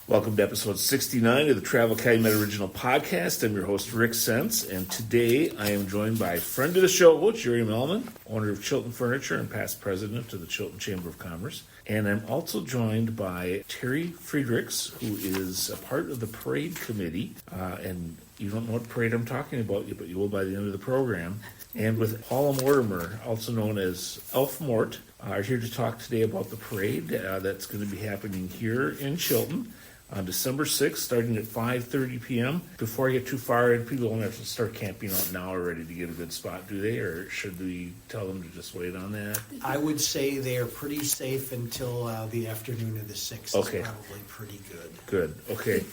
Welcome to episode 69 of the Travel Calumet Original Podcast. I'm your host, Rick Sense, and today I am joined by a friend of the show, Jerry Mallmann, owner of Chilton Furniture and past president of the Chilton Chamber of Commerce. And I'm also joined by Terry Friederichs, who is a part of the parade committee. And you don't know what parade I'm talking about, but you will by the end of the program. And with Paula Mortimer, also known as Elf Mort, are here to talk today about the parade that's going to be happening here in Chilton on December 6th, starting at 5:30 p.m. Before I get too far in, people don't have to start camping out now already to get a good spot, do they? Or should we tell them to just wait on that? I would say they are pretty safe until the afternoon of the 6th. Okay. Is probably pretty good. Good, okay.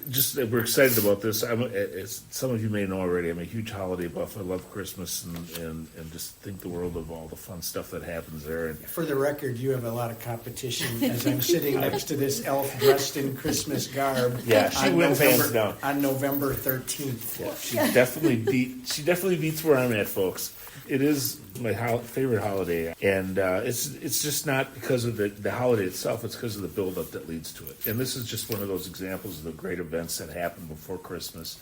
Just we're excited about this. As some of you may know already, I'm a huge holiday buff. I love Christmas and just think the world of all the fun stuff that happens there. And for the record, you have a lot of competition as I'm sitting next to this elf dressed in Christmas garb. Yeah, she wins hands down on November 13th. Yeah, she definitely beats where I'm at, folks. It is my favorite holiday, and it's just not because of the holiday itself. It's because of the build-up that leads to it. And this is just one of those examples of the great events that happen before Christmas.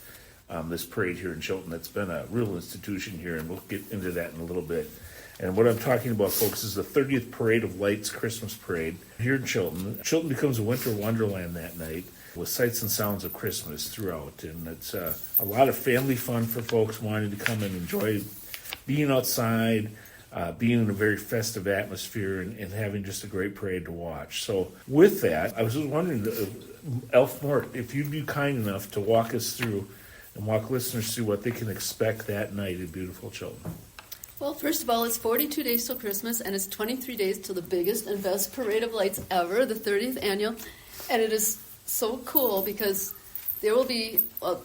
This parade here in Chilton, that's been a real institution here, and we'll get into that in a little bit. And what I'm talking about, folks, is the 30th Parade of Lights Christmas Parade here in Chilton. Chilton becomes a winter wonderland that night with sights and sounds of Christmas throughout. And it's a lot of family fun for folks wanting to come and enjoy being outside, being in a very festive atmosphere, and having just a great parade to watch. So with that, I was just wondering, Elf Mort, if you'd be kind enough to walk us through and walk listeners through what they can expect that night in beautiful Chilton. Well, first of all, it's 42 days till Christmas, and it's 23 days till the biggest and best parade of lights ever, the 30th annual. And it is so cool because there will be,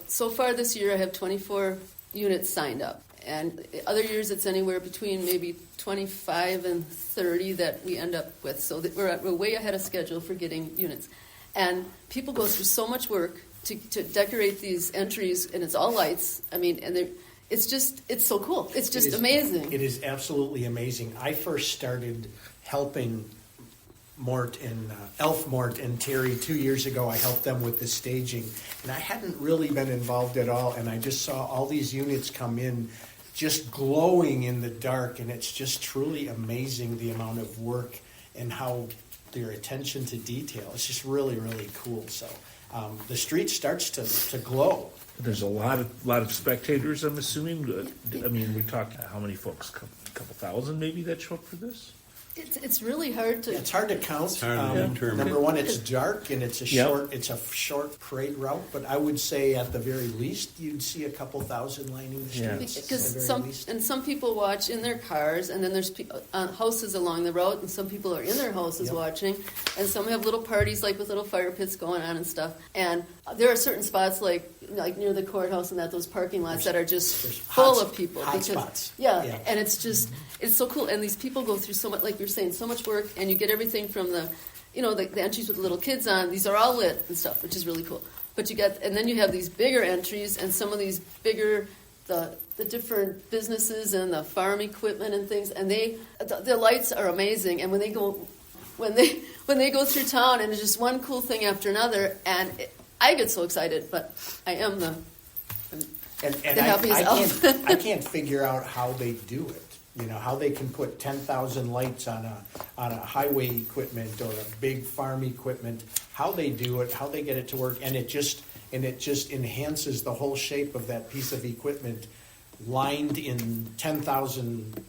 so far this year I have 24 units signed up. And other years it's anywhere between maybe 25 and 30 that we end up with. So we're way ahead of schedule for getting units. And people go through so much work to decorate these entries, and it's all lights. I mean, and it's so cool. It's just amazing. It is absolutely amazing. I first started helping Elf Mort and Terry 2 years ago. I helped them with the staging, and I hadn't really been involved at all, and I just saw all these units come in just glowing in the dark, and it's just truly amazing the amount of work and how their attention to detail. It's just really, really cool. So the street starts to glow. There's a lot of spectators, I'm assuming. I mean, we talked how many folks, a couple thousand maybe, that show up for this? It's really hard to. It's hard to count. It's hard to determine. Number one, it's dark and it's a short parade route. But I would say at the very least, you'd see a couple thousand lining the streets. Because some people watch in their cars, and then there's houses along the road, and some people are in their houses watching, and some have little parties like with little fire pits going on and stuff. And there are certain spots like near the courthouse and those parking lots that are just full of people. Hot spots. Yeah, and it's so cool. And these people go through so much, like you're saying, so much work, and you get everything from the entries with the little kids on. These are all lit and stuff, which is really cool. But and then you have these bigger entries, and some of these bigger, the different businesses and the farm equipment and things, and the lights are amazing. And when they go through town, and it's just one cool thing after another, and I get so excited, but I am the happiest elf. I can't figure out how they do it. How they can put 10,000 lights on a highway equipment or a big farm equipment. How they do it, how they get it to work, and it just enhances the whole shape of that piece of equipment, lined in 10,000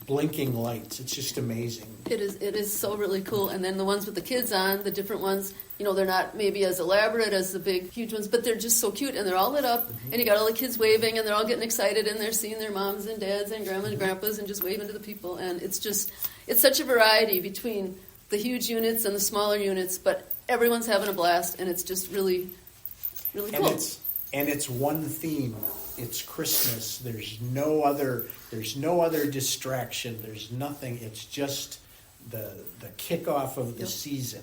blinking lights. It's just amazing. It is so really cool. And then the ones with the kids on, the different ones, they're not maybe as elaborate as the big, huge ones, but they're just so cute, and they're all lit up, and you got all the kids waving, and they're all getting excited, and they're seeing their moms and dads and grandmas and grandpas and just waving to the people. And it's such a variety between the huge units and the smaller units, but everyone's having a blast, and it's just really, really cool. And it's one theme. It's Christmas. There's no other distraction. There's nothing. It's just the kickoff of the season,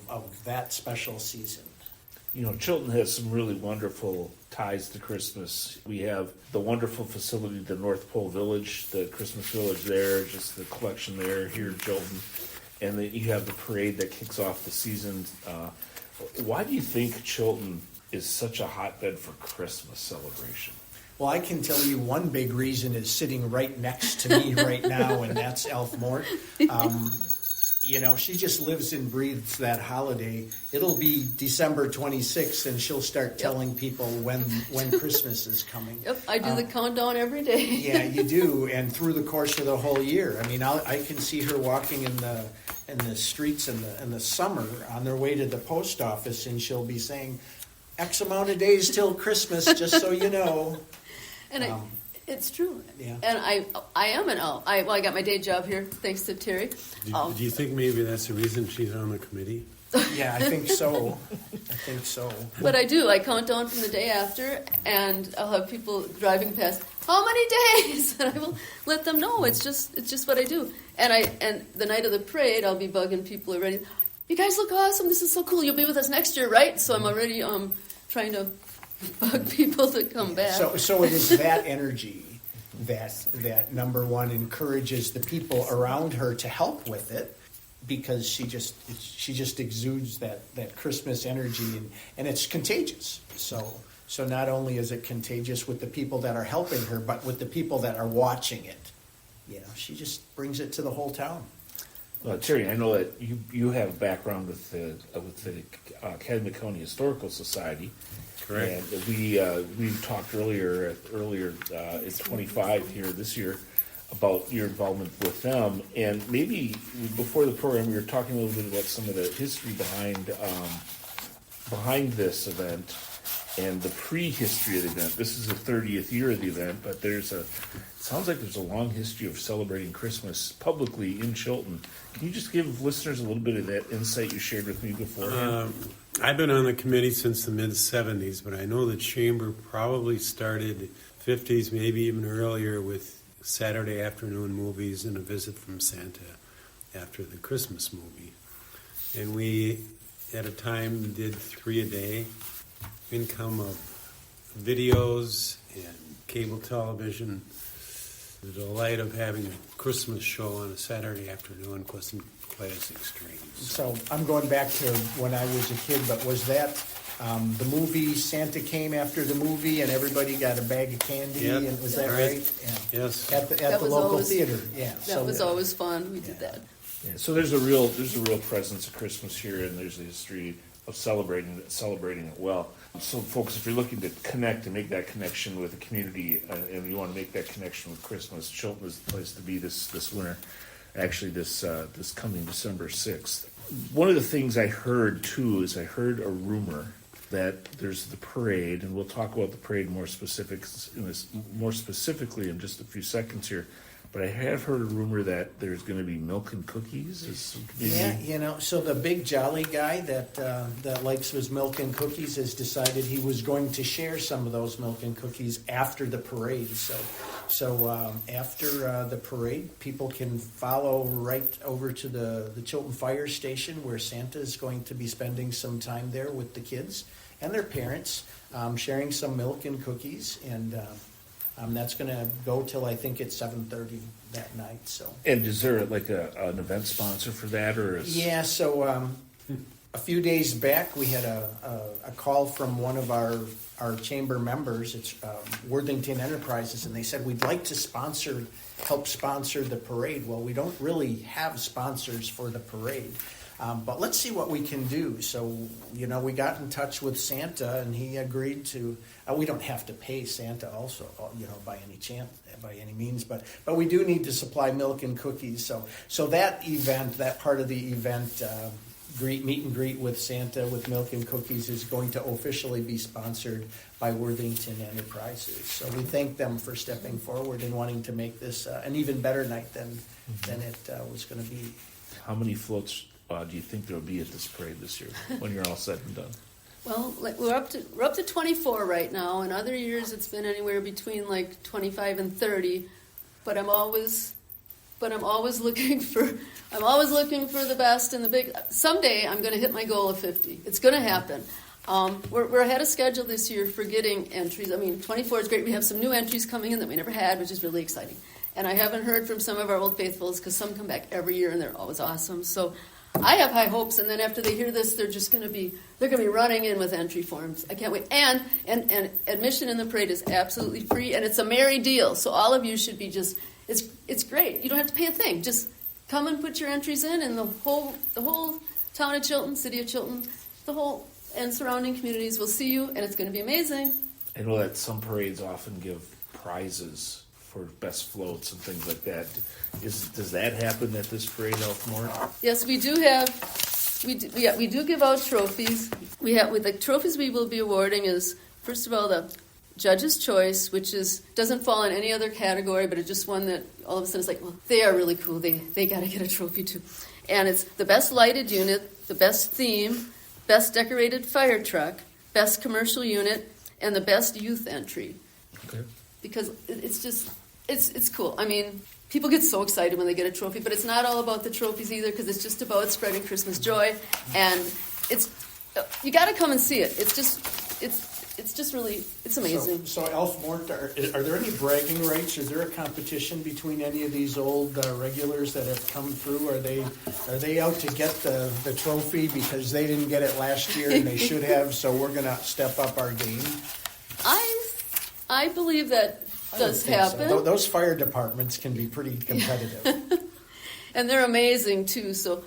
of that special season. Chilton has some really wonderful ties to Christmas. We have the wonderful facility, the North Pole Village, the Christmas Village there, just the collection there here in Chilton. And then you have the parade that kicks off the season Why do you think Chilton is such a hotbed for Christmas celebration? Well, I can tell you one big reason is sitting right next to me right now, and that's Elf Mort. She just lives and breathes that holiday. It'll be December 26th, and she'll start telling people when Christmas is coming. Yep, I do the countdown every day. Yeah, you do, and through the course of the whole year. I mean, I can see her walking in the streets in the summer on their way to the post office, and she'll be saying, X amount of days till Christmas, just so you know. And it's true. Yeah. And I am an elf. I got my day job here, thanks to Terry. Do you think maybe that's the reason she's on the committee? Yeah, I think so. But I do. I count down from the day after, and I'll have people driving past. How many days? And I will let them know. It's just what I do. And the night of the parade, I'll be bugging people already. You guys look awesome. This is so cool. You'll be with us next year, right? So I'm already trying to bug people to come back. So it is that energy that number one encourages the people around her to help with it, because she just exudes that Christmas energy, and it's contagious. So not only is it contagious with the people that are helping her, but with the people that are watching it. She just brings it to the whole town. Terry, I know that you have a background with the Calumet County Historical Society. Correct. And we talked earlier at 25 here this year about your involvement with them, and maybe before the program we were talking a little bit about some of the history behind this event and the pre-history of the event. This is the 30th year of the event, but it sounds like there's a long history of celebrating Christmas publicly in Chilton. Can you just give listeners a little bit of that insight you shared with me beforehand? I've been on the committee since the mid-'70s, but I know the Chamber probably started 50s, maybe even earlier, with Saturday afternoon movies and a visit from Santa after the Christmas movie. And we, at a time, did 3 a day. Income of videos and cable television. The delight of having a Christmas show on a Saturday afternoon wasn't quite as extreme. So I'm going back to when I was a kid, but was that the movie Santa came after the movie and everybody got a bag of candy? Yep. And was that right? Yeah. Yes. At the local theater. Yeah. That was always fun. We did that. Yeah, so there's a real presence of Christmas here, and there's a history of celebrating it well. So, folks, if you're looking to connect and make that connection with the community, and you want to make that connection with Christmas, Chilton is the place to be this winter. Actually, this coming December 6th. One of the things I heard too is I heard a rumor that there's the parade, and we'll talk about the parade more specifically in just a few seconds here. But I have heard a rumor that there's going to be milk and cookies. Yeah, so the big jolly guy that likes his milk and cookies has decided he was going to share some of those milk and cookies after the parade. So after the parade, people can follow right over to the Chilton Fire Station, where Santa is going to be spending some time there with the kids and their parents, sharing some milk and cookies, and that's going to go till I think it's 7:30 that night. So. And is there like an event sponsor for that, or? Yeah. So a few days back we had a call from one of our chamber members. It's Worthington Enterprises, and they said we'd like to help sponsor the parade. Well, we don't really have sponsors for the parade. But let's see what we can do. So, we got in touch with Santa, and he agreed to. We don't have to pay Santa, also, by any means, but we do need to supply milk and cookies. So that event, that part of the event, meet and greet with Santa with milk and cookies, is going to officially be sponsored by Worthington Enterprises. So we thank them for stepping forward and wanting to make this an even better night than it was going to be. How many floats do you think there will be at this parade this year when you're all said and done? Well, we're up to 24 right now. In other years, it's been anywhere between 25 and 30. But I'm always looking for the best and the big. Someday I'm going to hit my goal of 50. It's going to happen. We're ahead of schedule this year for getting entries. I mean, 24 is great. We have some new entries coming in that we never had, which is really exciting. And I haven't heard from some of our old faithfuls, because some come back every year and they're always awesome. So I have high hopes, and then after they hear this, they're going to be running in with entry forms. I can't wait. And admission in the parade is absolutely free, and it's a merry deal. So all of you should be it's great. You don't have to pay a thing. Just come and put your entries in, and the whole town of Chilton, city of Chilton, and surrounding communities will see you, and it's going to be amazing. I know that some parades often give prizes for best floats and things like that. Does that happen at this parade, Elf Mort? Yes, we do we do give out trophies. With the trophies we will be awarding is, first of all, the Judge's Choice, which doesn't fall in any other category, but it's just one that all of a sudden is like, well, they are really cool. They got to get a trophy too. And it's the best lighted unit, the best theme, best decorated fire truck, best commercial unit, and the best youth entry. Okay. Because it's cool. I mean, people get so excited when they get a trophy, but it's not all about the trophies either, because it's just about spreading Christmas joy, and you got to come and see it. It's just really amazing. So Elf Mort, are there any bragging rights? Is there a competition between any of these old regulars that have come through? Are they out to get the trophy because they didn't get it last year and they should have? So we're going to step up our game. I believe that does happen. So. Those fire departments can be pretty competitive. And they're amazing too. So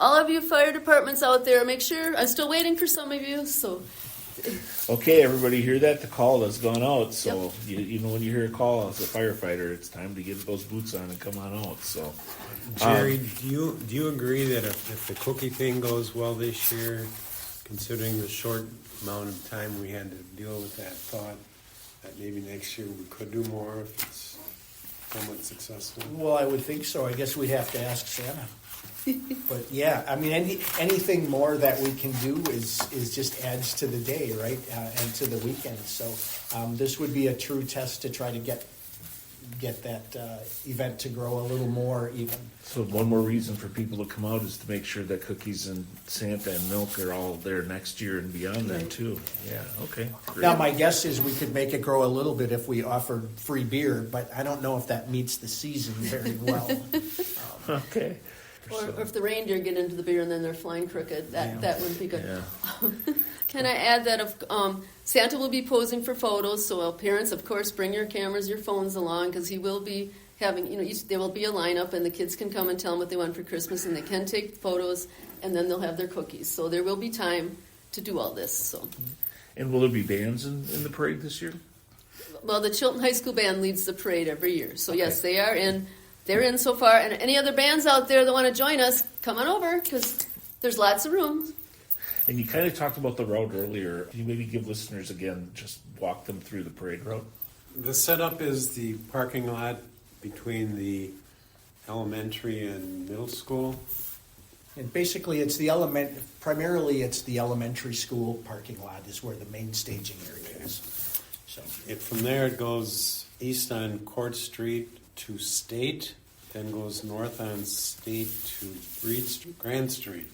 all of you fire departments out there, make sure, I'm still waiting for some of you. So okay, everybody hear that? The call has gone out. So yep. you know when you hear a call as a firefighter, it's time to get those boots on and come on out. So Jerry, do you agree that if the cookie thing goes well this year, considering the short amount of time we had to deal with that thought, that maybe next year we could do more if it's somewhat successful? Well, I would think so. I guess we'd have to ask Santa. But yeah, I mean, anything more that we can do is just adds to the day, right, and to the weekend. So this would be a true test to try to get that event to grow a little more even. So one more reason for people to come out is to make sure that cookies and Santa and milk are all there next year and beyond then too. Yeah, okay. Great. Now my guess is we could make it grow a little bit if we offered free beer, but I don't know if that meets the season very well. Okay. Or if the reindeer get into the beer and then they're flying crooked, that wouldn't be good. Yeah. Can I add that Santa will be posing for photos, so parents, of course, bring your cameras, your phones along, because he will be having, there will be a lineup, and the kids can come and tell him what they want for Christmas, and they can take photos, and then they'll have their cookies. So there will be time to do all this. So. And will there be bands in the parade this year? Well, the Chilton High School Band leads the parade every year. So, yes, Okay. they are in. They're in so far. And any other bands out there that want to join us, come on over, because there's lots of room. And you kind of talked about the route earlier. Can you maybe give listeners, again, just walk them through the parade route? The setup is the parking lot between the elementary and middle school. And basically, primarily it's the elementary school parking lot is where the main staging area is. So From there, it goes east on Court Street to State, then goes north on State to Grand Street,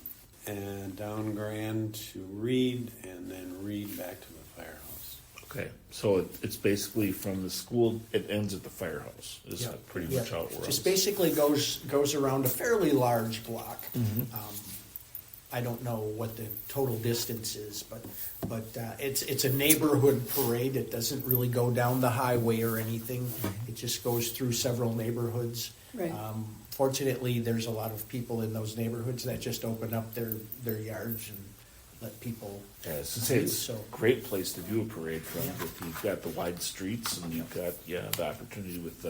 and down Grand to Reed, and then Reed back to the firehouse. Okay, so it's basically from the school, it ends at the firehouse, is pretty much how it works. Just basically goes around a fairly large block. Mm-hmm. I don't know what the total distance is, but it's a neighborhood parade. It doesn't really go down the highway or anything. It just goes through several neighborhoods. Right. Fortunately, there's a lot of people in those neighborhoods that just open up their yards and let people. Yeah, it's a great place to do a parade from. Yeah. If you've got the wide streets and you've got the opportunity with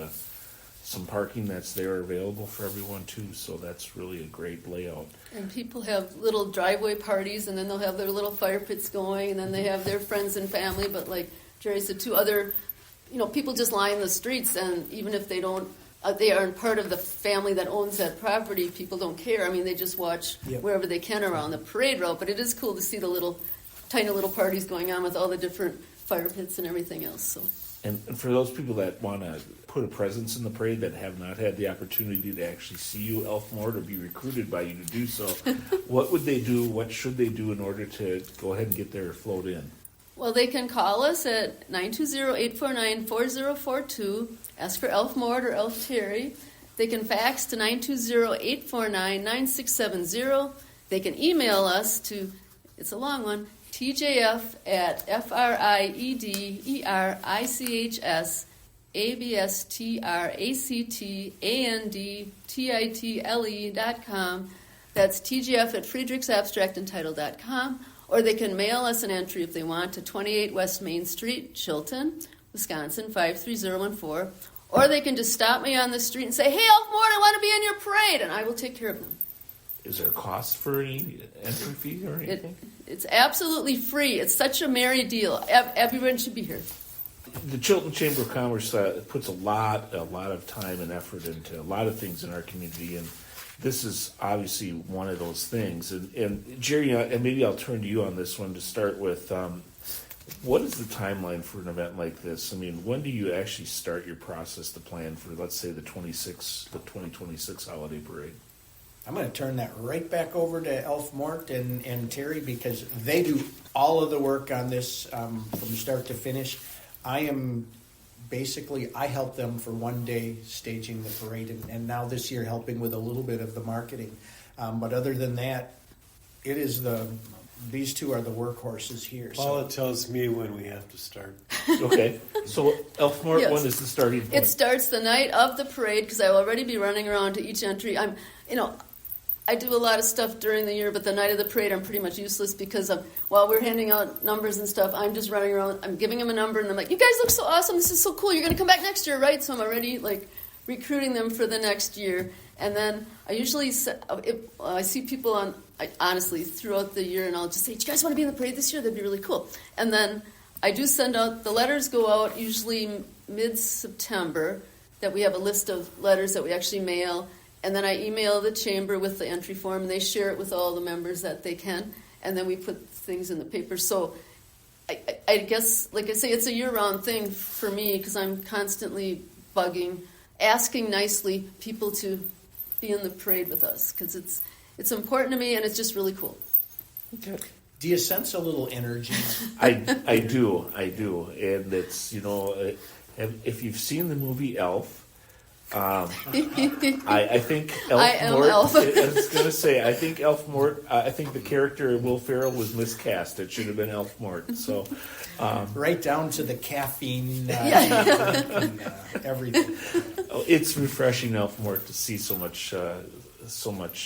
some parking that's there available for everyone too. So that's really a great layout. And people have little driveway parties, and then they'll have their little fire pits going, and then they have their friends and family. But like Jerry said, two other, people just line the streets, and even if they don't, they aren't part of the family that owns that property, people don't care. I mean, they just watch wherever they can around the parade route. But it is cool to see the tiny little parties going on with all the different fire pits and everything else. So. And for those people that want to put a presence in the parade that have not had the opportunity to actually see you, Elf Mort, or be recruited by you to do so, what would they do? What should they do in order to go ahead and get their float in? Well, they can call us at 920-849-4042, ask for Elf Mort or Elf Terry. They can fax to 920-849-9670. They can email us to, it's a long one, TJF@FRIDERCHACTANDTITLE.com. That's TJF@FriederichsAbstractandTitle.com. Or they can mail us an entry if they want to 28 West Main Street, Chilton, Wisconsin, 53014. Or they can just stop me on the street and say, "Hey, Elf Mort, I want to be in your parade," and I will take care of them. Is there a cost for any entry fee or anything? It's absolutely free. It's such a merry deal. Everyone should be here. The Chilton Chamber of Commerce puts a lot of time and effort into a lot of things in our community, and this is obviously one of those things. And Jerry, and maybe I'll turn to you on this one to start with. What is the timeline for an event like this? I mean, when do you actually start your process to plan for, let's say, the 2026 holiday parade? I'm going to turn that right back over to Elf Mort and Terry, because they do all of the work on this from start to finish. I help them for one day staging the parade, and now this year helping with a little bit of the marketing. But other than that, it is these two are the workhorses here. Paula tells me when we have to start. Okay, so Elf Mort, Yes. when is the starting point? It starts the night of the parade, because I will already be running around to each entry. I do a lot of stuff during the year, but the night of the parade I'm pretty much useless, because while we're handing out numbers and stuff, I'm just running around. I'm giving them a number, and I'm like, "You guys look so awesome. This is so cool. You're going to come back next year, right?" So I'm already recruiting them for the next year. And then I usually I see people honestly throughout the year, and I'll just say, "Do you guys want to be in the parade this year? That'd be really cool." And then I do send out, the letters go out usually mid-September, that we have a list of letters that we actually mail. And then I email the chamber with the entry form, and they share it with all the members that they can. And then we put things in the paper. So I guess, like I say, it's a year-round thing for me, because I'm constantly asking nicely people to be in the parade with us, because it's important to me, and it's just really cool. Okay. Do you sense a little energy? I do, and it's, if you've seen the movie Elf, I think Elf I am Mort. Elf. I was going to say, I think Elf Mort. I think the character Will Ferrell was miscast. It should have been Elf Mort. So, Right down to the caffeine, and, everything. it's refreshing, Elf Mort, to see so much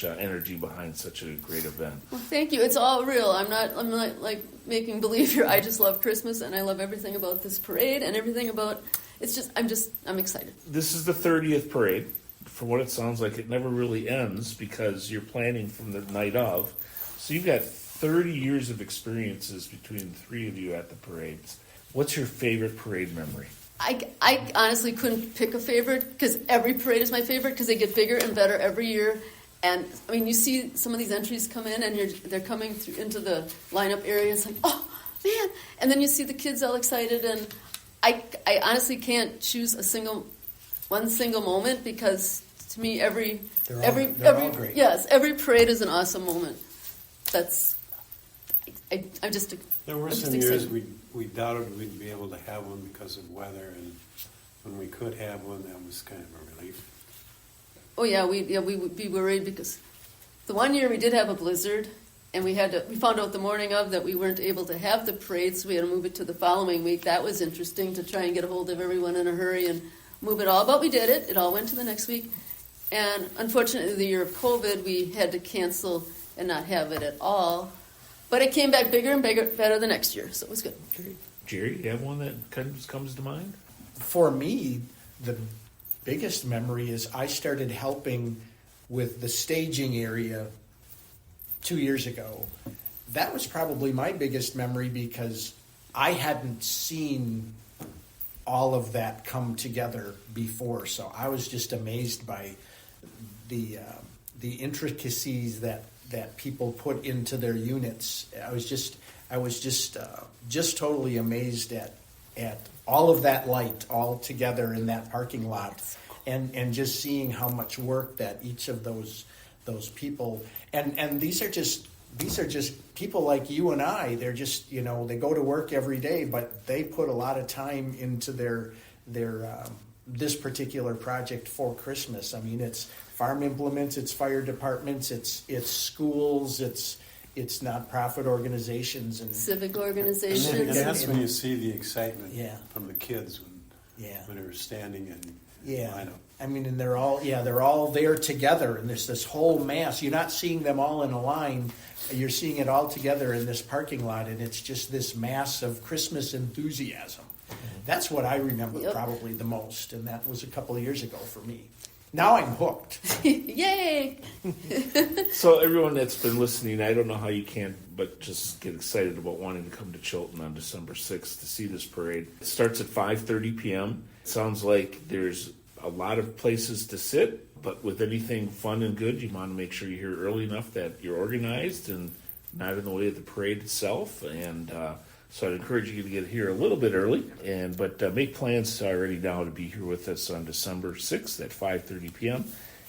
energy behind such a great event. Well, thank you. It's all real. I'm not like making believe here. I just love Christmas, and I love everything about this parade and everything about. It's just I'm excited. This is the 30th parade. For what it sounds like, it never really ends, because you're planning from the night of. So you've got 30 years of experiences between the three of you at the parades. What's your favorite parade memory? I honestly couldn't pick a favorite, because every parade is my favorite, because they get bigger and better every year. And I mean, you see some of these entries come in, and they're coming through into the lineup area, and it's like, oh man! And then you see the kids all excited, and I honestly can't choose one single moment, because to me every all great. Yes, every parade is an awesome moment. I'm just. There were I'm just some years excited. we doubted we'd be able to have one because of weather, and when we could have one, that was kind of a relief. Oh yeah, we would be worried, because the one year we did have a blizzard, and we found out the morning of that we weren't able to have the parade, so we had to move it to the following week. That was interesting, to try and get a hold of everyone in a hurry and move it all, but we did it. It all went to the next week. And unfortunately, the year of COVID, we had to cancel and not have it at all. But it came back bigger and better the next year, so it was good. Okay. Jerry, you have one that kind of comes to mind? For me, the biggest memory is I started helping with the staging area 2 years ago. That was probably my biggest memory, because I hadn't seen all of that come together before. So I was just amazed by the intricacies that people put into their units. I was just totally amazed at all of that light all together in that parking lot, and just seeing how much work that each of those people, and these are just people like you and I. They're just, they go to work every day, but they put a lot of time into their this particular project for Christmas. I mean, it's farm implements, it's fire departments, it's schools, it's nonprofit organizations and Civic And organizations. that's when you see the excitement Yeah. from the kids Yeah. when they're standing in Yeah, lineup. I mean, and they're all there together, and there's this whole mass. You're not seeing them all in a line. You're seeing it all together in this parking lot, and it's just this mass of Christmas enthusiasm. That's what I remember Yep. probably the most, and that was a couple of years ago for me. Now I'm hooked. Yay! So everyone that's been listening, I don't know how you can't but just get excited about wanting to come to Chilton on December 6th to see this parade. It starts at 5:30 p.m. It sounds like there's a lot of places to sit, but with anything fun and good, you want to make sure you're here early enough that you're organized and not in the way of the parade itself. And so I'd encourage you to get here a little bit early, but make plans already now to be here with us on December 6th at 5:30 p.m.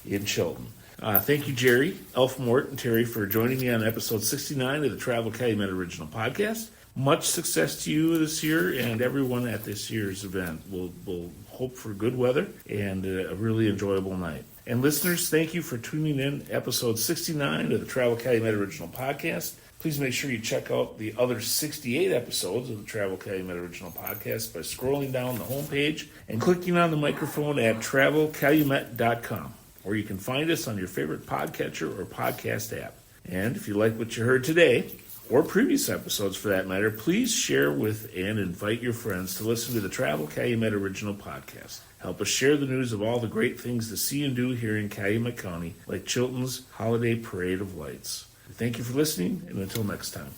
in Chilton. Thank you, Jerry, Elf Mort, and Terry for joining me on episode 69 of the Travel Calumet Original Podcast. Much success to you this year and everyone at this year's event. We'll hope for good weather and a really enjoyable night. And listeners, thank you for tuning in episode 69 of the Travel Calumet Original Podcast. Please make sure you check out the other 68 episodes of the Travel Calumet Original Podcast by scrolling down the homepage and clicking on the microphone at travelcalumet.com, or you can find us on your favorite podcatcher or podcast app. And if you like what you heard today, or previous episodes for that matter, please share with and invite your friends to listen to the Travel Calumet Original Podcast. Help us share the news of all the great things to see and do here in Calumet County, like Chilton's Holiday Parade of Lights. Thank you for listening, and until next time.